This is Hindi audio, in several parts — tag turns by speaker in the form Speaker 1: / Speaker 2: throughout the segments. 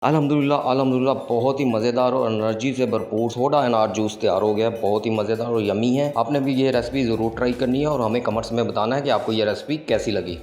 Speaker 1: अल्हम्दुलिल्लाह बहुत ही मज़ेदार और एनर्जी से भरपूर सोडा अनार जूस तैयार हो गया है। बहुत ही मज़ेदार और यमी है। आपने भी ये रेसिपी ज़रूर ट्राई करनी है और हमें कमेंट्स में बताना है कि आपको ये रेसिपी कैसी लगी।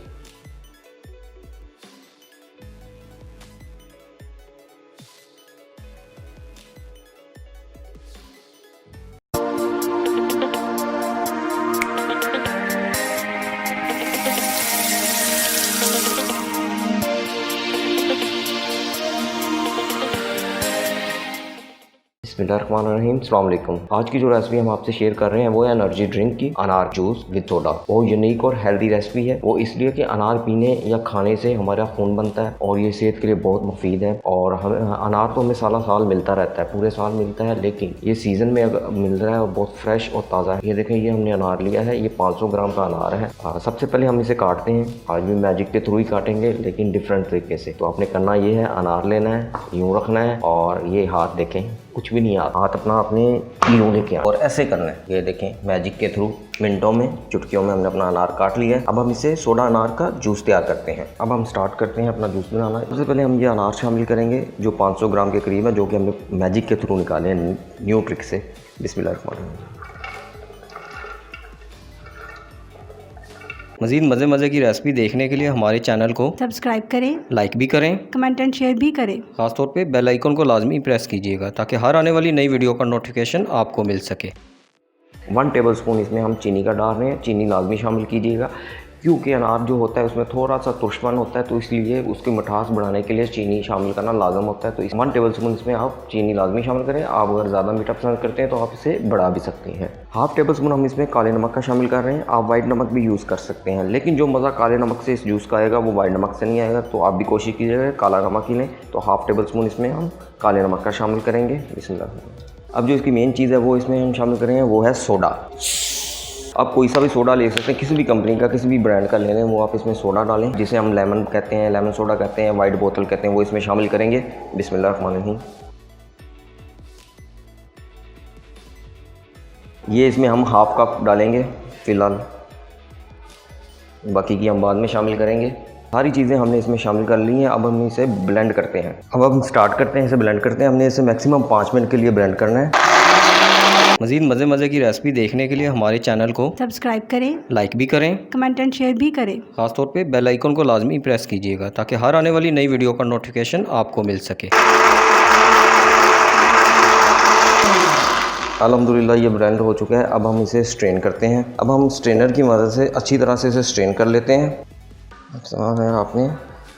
Speaker 1: बिस्मिल्लाहिर्रहमानिर्रहीम, अस्सलाम वालेकुम। आज की जो रेसिपी हम आपसे शेयर कर रहे हैं वो है एनर्जी ड्रिंक की अनार जूस विद सोडा। वो यूनिक और हेल्दी रेसिपी है। वो इसलिए कि अनार पीने या खाने से हमारा खून बनता है और ये सेहत के लिए बहुत मुफीद है। और हमें अनार तो हमें साला साल मिलता रहता है, पूरे साल मिलता है, लेकिन ये सीज़न में अगर मिल रहा है और बहुत फ्रेश और ताज़ा है। ये देखें, ये हमने अनार लिया है, ये 500 ग्राम का अनार है। सबसे पहले हम इसे काटते हैं। आज भी मैजिक के थ्रू ही काटेंगे, लेकिन डिफरेंट तरीके से। तो आपने करना ये है, अनार लेना है, यूँ रखना है और ये हाथ देखें कुछ भी नहीं, हाथ अपना अपने यूँ लेके और ऐसे करना है। ये देखें, मैजिक के थ्रू मिनटों में, चुटकियों में हमने अपना अनार काट लिया है। अब हम इसे सोडा अनार का जूस तैयार करते हैं। अब हम स्टार्ट करते हैं अपना जूस बनाना। सबसे पहले हम ये अनार शामिल करेंगे जो 500 ग्राम के करीब है, जो कि हमने मैजिक के थ्रू निकाले हैं न्यू ट्रिक से। बिस्मिल्लाहिर्रहमानिर्रहीम। मज़ीद मज़े की रेसिपी देखने के लिए हमारे चैनल को
Speaker 2: सब्सक्राइब करें,
Speaker 1: लाइक भी करें,
Speaker 2: कमेंट एंड शेयर भी करें।
Speaker 1: खासतौर पे बेल आइकन को लाजमी प्रेस कीजिएगा ताकि हर आने वाली नई वीडियो का नोटिफिकेशन आपको मिल सके। 1 टेबलस्पून इसमें हम चीनी का डाल रहे हैं। चीनी लाजमी शामिल कीजिएगा क्योंकि अनार जो होता है उसमें थोड़ा सा तुर्शपन होता है, तो इसलिए उसकी मिठास बढ़ाने के लिए चीनी शामिल करना लाजम होता है। तो इस 1 टेबलस्पून इसमें आप चीनी लाजमी शामिल करें। आप अगर ज़्यादा मीठा पसंद करते हैं तो आप इसे बढ़ा भी सकते हैं। हाफ टेबलस्पून हम इसमें काले नमक का शामिल कर रहे हैं। आप वाइट नमक भी यूज़ कर सकते हैं, लेकिन जो मज़ा काले नमक से इस जूस का आएगा वो वाइट नमक से नहीं आएगा। तो आप भी कोशिश कीजिएगा काला नमक ही लें। तो हाफ टेबलस्पून इसमें हम काले नमक का शामिल करेंगे। बिस्मिल्लाह। अब जो इसकी मेन चीज़ है वो इसमें हम शामिल करेंगे, वो है सोडा। आप कोई सा भी सोडा ले सकते हैं, किसी भी कंपनी का, किसी भी ब्रांड का ले लें, वो आप इसमें सोडा डालें, जिसे हम लेमन कहते हैं, लेमन सोडा कहते हैं, वाइट बोतल कहते हैं, वो इसमें शामिल करेंगे। बिस्मिल्लाहिर्रहमानिर्रहीम। ये इसमें हम हाफ कप डालेंगे फ़िलहाल, बाकी की हम बाद में शामिल करेंगे। सारी चीज़ें हमने इसमें शामिल कर ली हैं। अब हम इसे ब्लेंड करते हैं। अब हम स्टार्ट करते हैं, इसे ब्लेंड करते हैं। हमने इसे मैक्सिमम 5 मिनट के लिए ब्लेंड करना है। मज़ीद मज़े की रेसिपी देखने के लिए हमारे चैनल को
Speaker 2: सब्सक्राइब करें,
Speaker 1: लाइक भी करें,
Speaker 2: कमेंट एंड शेयर भी करें।
Speaker 1: खासतौर पे बेल आइकन को लाजमी प्रेस कीजिएगा ताकि हर आने वाली नई वीडियो का नोटिफिकेशन आपको मिल सके। अल्हम्दुलिल्लाह ये ब्लेंड हो चुका है। अब हम इसे स्ट्रेन करते हैं। अब हम स्ट्रेनर की मदद से अच्छी तरह से इसे स्ट्रेन कर लेते हैं। आपने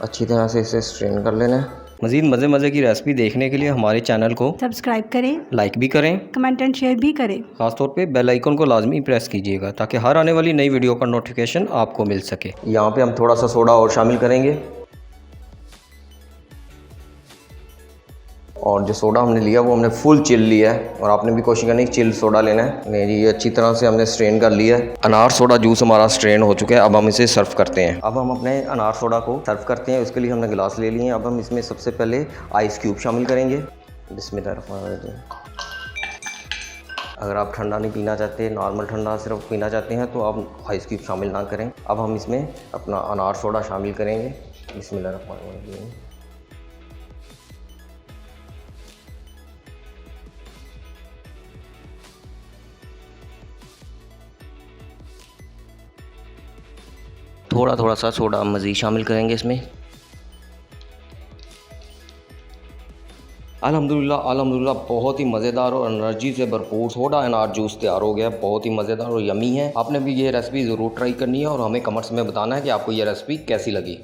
Speaker 1: अच्छी तरह से इसे स्ट्रेन कर लेना है। मज़ीद मज़े की रेसिपी देखने के लिए हमारे चैनल को
Speaker 2: सब्सक्राइब करें,
Speaker 1: लाइक भी करें,
Speaker 2: कमेंट एंड शेयर भी करें।
Speaker 1: खासतौर पे बेल आइकन को लाजमी प्रेस कीजिएगा ताकि हर आने वाली नई वीडियो का नोटिफिकेशन आपको मिल सके। यहाँ पे हम थोड़ा सा सोडा और शामिल करेंगे, और जो सोडा हमने लिया वो हमने फुल चिल लिया है, और आपने भी कोशिश करनी चिल सोडा लेना है। नहीं जी, ये अच्छी तरह से हमने स्ट्रेन कर लिया है। अनार सोडा जूस हमारा स्ट्रेन हो चुका है। अब हम इसे सर्व करते हैं। अब हम अपने अनार सोडा को सर्व करते हैं। उसके लिए हमने गिलास ले लिए हैं। अब हम इसमें सबसे पहले आइस क्यूब शामिल करेंगे। बिस्मिल्लाहिर्रहमानिर्रहीम। अगर आप ठंडा नहीं पीना चाहते, नॉर्मल ठंडा सिर्फ पीना चाहते हैं, तो आप आइस क्यूब शामिल ना करें। अब हम इसमें अपना अनार सोडा शामिल करेंगे। बिस्मिल्लाहिर्रहमानिर्रहीम। थोड़ा सा सोडा मज़ीद शामिल करेंगे इसमें। अल्हम्दुलिल्लाह बहुत ही मज़ेदार और एनर्जी से भरपूर सोडा अनार जूस तैयार हो गया है। बहुत ही मज़ेदार और यमी है। आपने भी ये रेसिपी ज़रूर ट्राई करनी है और हमें कमेंट्स में बताना है कि आपको ये रेसिपी कैसी लगी।